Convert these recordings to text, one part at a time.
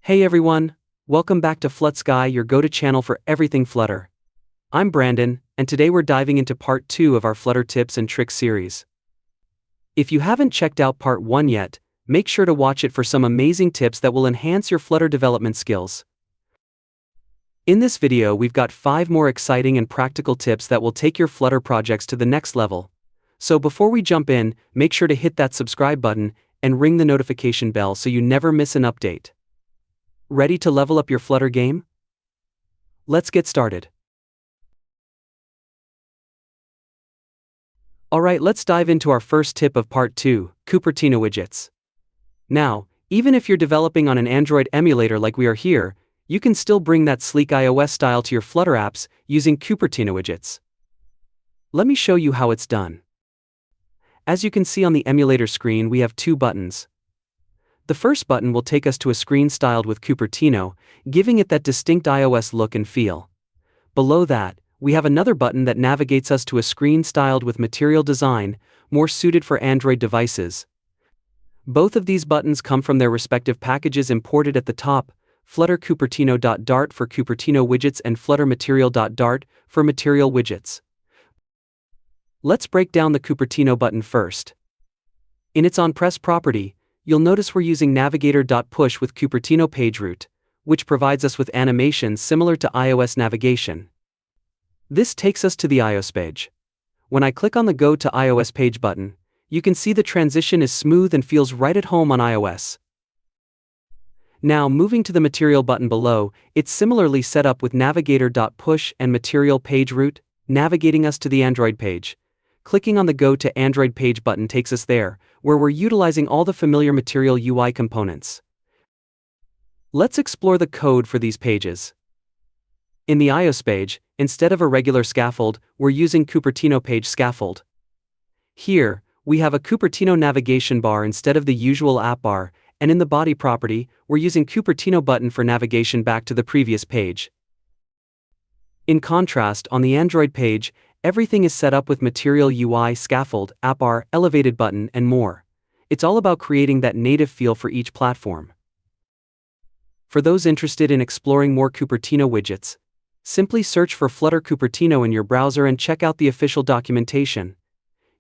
Hey everyone, welcome back to FluttSky, your go-to channel for everything Flutter. I'm Brandon, and today we're diving into part 2 of our Flutter tips and tricks series. If you haven't checked out part 1 yet, make sure to watch it for some amazing tips that will enhance your Flutter development skills. In this video we've got 5 more exciting and practical tips that will take your Flutter projects to the next level. So before we jump in, make sure to hit that subscribe button and ring the notification bell so you never miss an update. Ready to level up your Flutter game? Let's get started. Alright, let's dive into our first tip of part 2, Cupertino Widgets. Now, even if you're developing on an Android emulator like we are here, you can still bring that sleek iOS style to your Flutter apps using Cupertino Widgets. Let me show you how it's done. As you can see on the emulator screen, we have 2 buttons. The first button will take us to a screen styled with Cupertino, giving it that distinct iOS look and feel. Below that, we have another button that navigates us to a screen styled with Material design, more suited for Android devices. Both of these buttons come from their respective packages imported at the top, Flutter Cupertino.dart for Cupertino Widgets and Flutter Material.dart for Material Widgets. Let's break down the Cupertino button first. In its onPress property, you'll notice we're using navigator.push with Cupertino PageRoute, which provides us with animations similar to iOS navigation. This takes us to the iOS page. When I click on the Go to iOS page button, you can see the transition is smooth and feels right at home on iOS. Now moving to the Material button below, it's similarly set up with navigator.push and Material PageRoute, navigating us to the Android page. Clicking on the Go to Android page button takes us there, where we're utilizing all the familiar Material UI components. Let's explore the code for these pages. In the iOS page, instead of a regular scaffold, we're using Cupertino Page Scaffold. Here, we have a Cupertino navigation bar instead of the usual app bar, and in the body property, we're using Cupertino button for navigation back to the previous page. In contrast, on the Android page, everything is set up with Material UI, Scaffold, AppBar, Elevated button, and more. It's all about creating that native feel for each platform. For those interested in exploring more Cupertino widgets, simply search for Flutter Cupertino in your browser and check out the official documentation.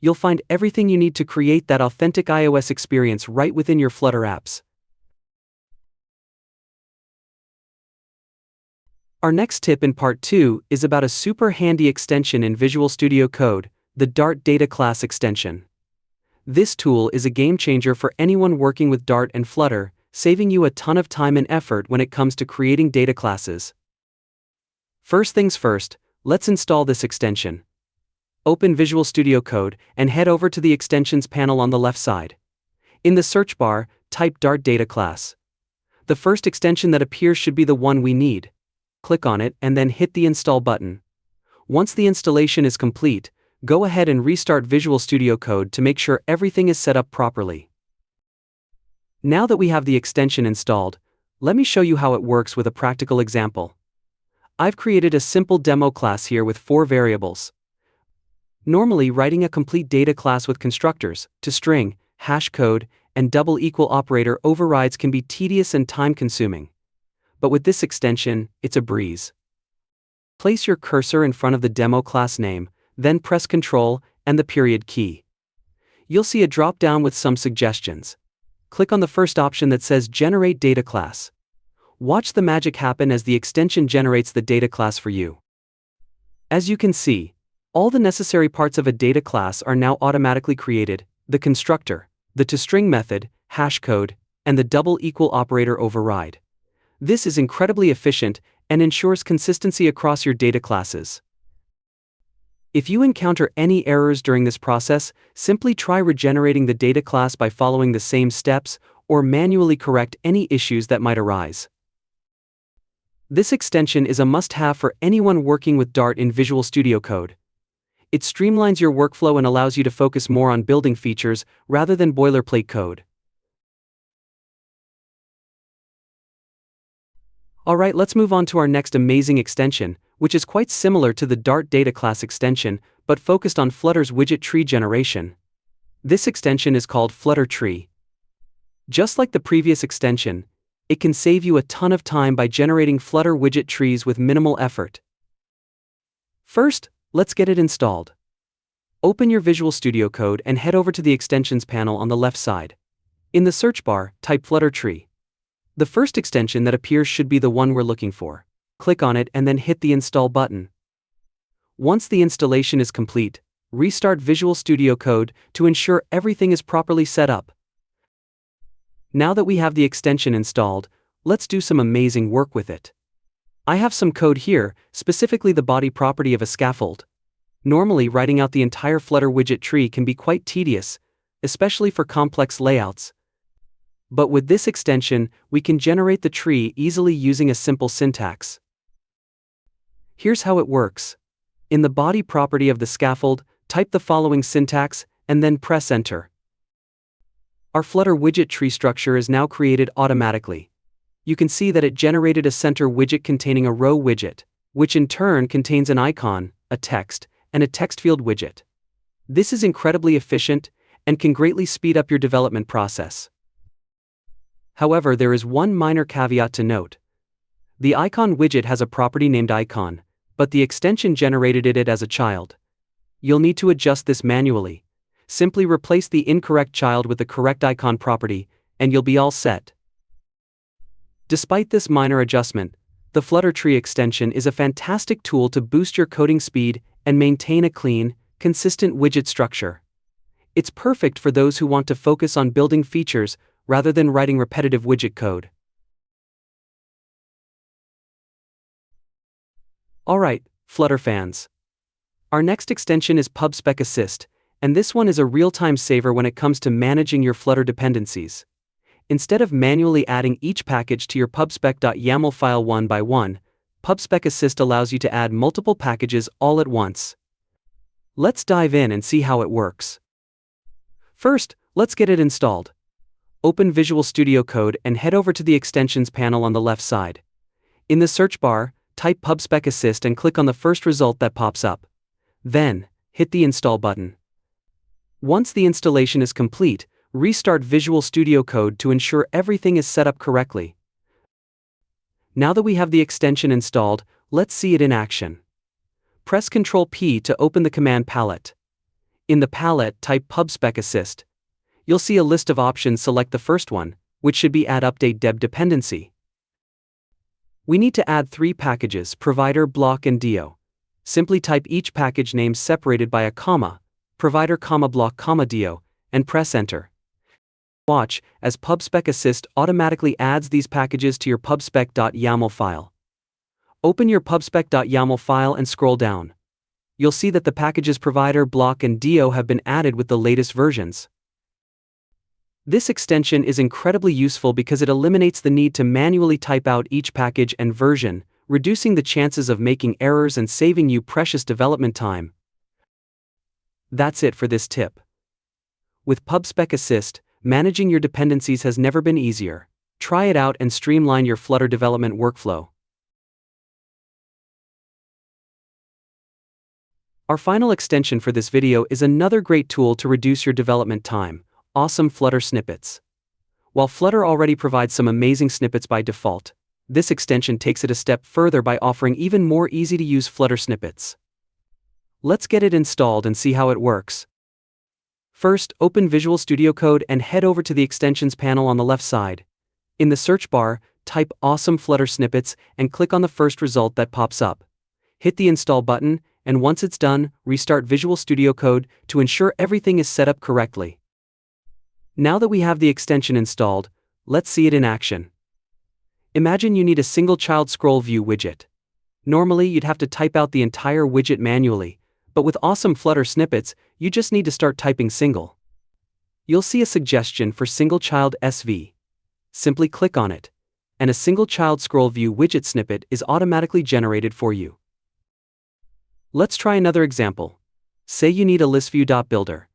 You'll find everything you need to create that authentic iOS experience right within your Flutter apps. Our next tip in part 2 is about a super handy extension in Visual Studio Code, the Dart Data Class extension. This tool is a game changer for anyone working with Dart and Flutter, saving you a ton of time and effort when it comes to creating data classes. First things first, let's install this extension. Open Visual Studio Code and head over to the Extensions panel on the left side. In the search bar, type Dart Data Class. The first extension that appears should be the one we need. Click on it and then hit the Install button. Once the installation is complete, go ahead and restart Visual Studio Code to make sure everything is set up properly. Now that we have the extension installed, let me show you how it works with a practical example. I've created a simple demo class here with 4 variables. Normally, writing a complete data class with constructors, toString, hashcode, and double equal operator overrides can be tedious and time-consuming. But with this extension, it's a breeze. Place your cursor in front of the demo class name, then press Ctrl and the period key. You'll see a drop-down with some suggestions. Click on the first option that says Generate Data Class. Watch the magic happen as the extension generates the data class for you. As you can see, all the necessary parts of a data class are now automatically created: the constructor, the toString method, hashcode, and the double equal operator override. This is incredibly efficient and ensures consistency across your data classes. If you encounter any errors during this process, simply try regenerating the data class by following the same steps, or manually correct any issues that might arise. This extension is a must-have for anyone working with Dart in Visual Studio Code. It streamlines your workflow and allows you to focus more on building features rather than boilerplate code. Alright, let's move on to our next amazing extension, which is quite similar to the Dart Data Class extension, but focused on Flutter's widget tree generation. This extension is called Flutter Tree. Just like the previous extension, It can save you a ton of time by generating Flutter widget trees with minimal effort. First, let's get it installed. Open your Visual Studio Code and head over to the Extensions panel on the left side. In the search bar, type Flutter Tree. The first extension that appears should be the one we're looking for. Click on it and then hit the Install button. Once the installation is complete, restart Visual Studio Code to ensure everything is properly set up. Now that we have the extension installed, let's do some amazing work with it. I have some code here, specifically the body property of a scaffold. Normally, writing out the entire Flutter widget tree can be quite tedious, especially for complex layouts. But with this extension, we can generate the tree easily using a simple syntax. Here's how it works. In the body property of the scaffold, type the following syntax, and then press Enter. Our Flutter widget tree structure is now created automatically. You can see that it generated a center widget containing a row widget, which in turn contains an icon, a text, and a text field widget. This is incredibly efficient and can greatly speed up your development process. However, there is one minor caveat to note. The icon widget has a property named icon, but the extension generated it as a child. You'll need to adjust this manually. Simply replace the incorrect child with the correct icon property, and you'll be all set. Despite this minor adjustment, the Flutter Tree extension is a fantastic tool to boost your coding speed and maintain a clean, consistent widget structure. It's perfect for those who want to focus on building features rather than writing repetitive widget code. Alright, Flutter fans. Our next extension is Pubspec Assist, and this one is a real-time saver when it comes to managing your Flutter dependencies. Instead of manually adding each package to your pubspec.yaml file one by one, Pubspec Assist allows you to add multiple packages all at once. Let's dive in and see how it works. First, let's get it installed. Open Visual Studio Code and head over to the Extensions panel on the left side. In the search bar, type Pubspec Assist and click on the first result that pops up. Then, hit the Install button. Once the installation is complete, restart Visual Studio Code to ensure everything is set up correctly. Now that we have the extension installed, let's see it in action. Press Ctrl P to open the command palette. In the palette, type Pubspec Assist. You'll see a list of options. Select the first one, which should be Add Update Deb Dependency. We need to add 3 packages: provider, block, and dio. Simply type each package name separated by a comma, provider, block, dio, and press Enter. Watch as Pubspec Assist automatically adds these packages to your pubspec.yaml file. Open your pubspec.yaml file and scroll down. You'll see that the packages provider, block, and dio have been added with the latest versions. This extension is incredibly useful because it eliminates the need to manually type out each package and version, reducing the chances of making errors and saving you precious development time. That's it for this tip. With Pubspec Assist, managing your dependencies has never been easier. Try it out and streamline your Flutter development workflow. Our final extension for this video is another great tool to reduce your development time: awesome Flutter Snippets. While Flutter already provides some amazing snippets by default, this extension takes it a step further by offering even more easy-to-use Flutter snippets. Let's get it installed and see how it works. First, open Visual Studio Code and head over to the Extensions panel on the left side. In the search bar, type Awesome Flutter Snippets and click on the first result that pops up. Hit the Install button, and once it's done, restart Visual Studio Code to ensure everything is set up correctly. Now that we have the extension installed, let's see it in action. Imagine you need a single child scroll view widget. Normally, you'd have to type out the entire widget manually, but with awesome Flutter snippets, you just need to start typing single. You'll see a suggestion for single child SV. Simply click on it, and a single child scroll view widget snippet is automatically generated for you. Let's try another example. Say you need a listview.builder.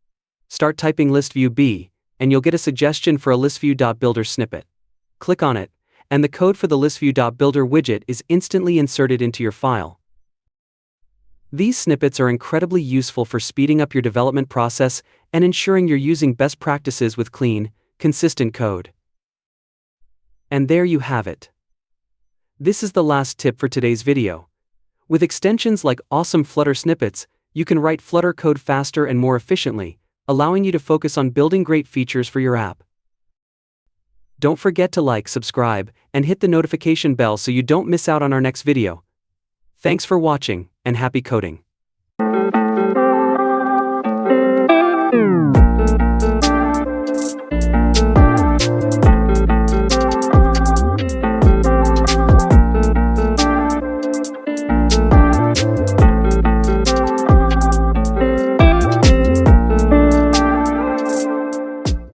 Start typing listview.b, and you'll get a suggestion for a listview.builder snippet. Click on it, and the code for the listview.builder widget is instantly inserted into your file. These snippets are incredibly useful for speeding up your development process and ensuring you're using best practices with clean, consistent code. And there you have it. This is the last tip for today's video. With extensions like awesome Flutter snippets, you can write Flutter code faster and more efficiently, allowing you to focus on building great features for your app. Don't forget to like, subscribe, and hit the notification bell so you don't miss out on our next video. Thanks for watching, and happy coding.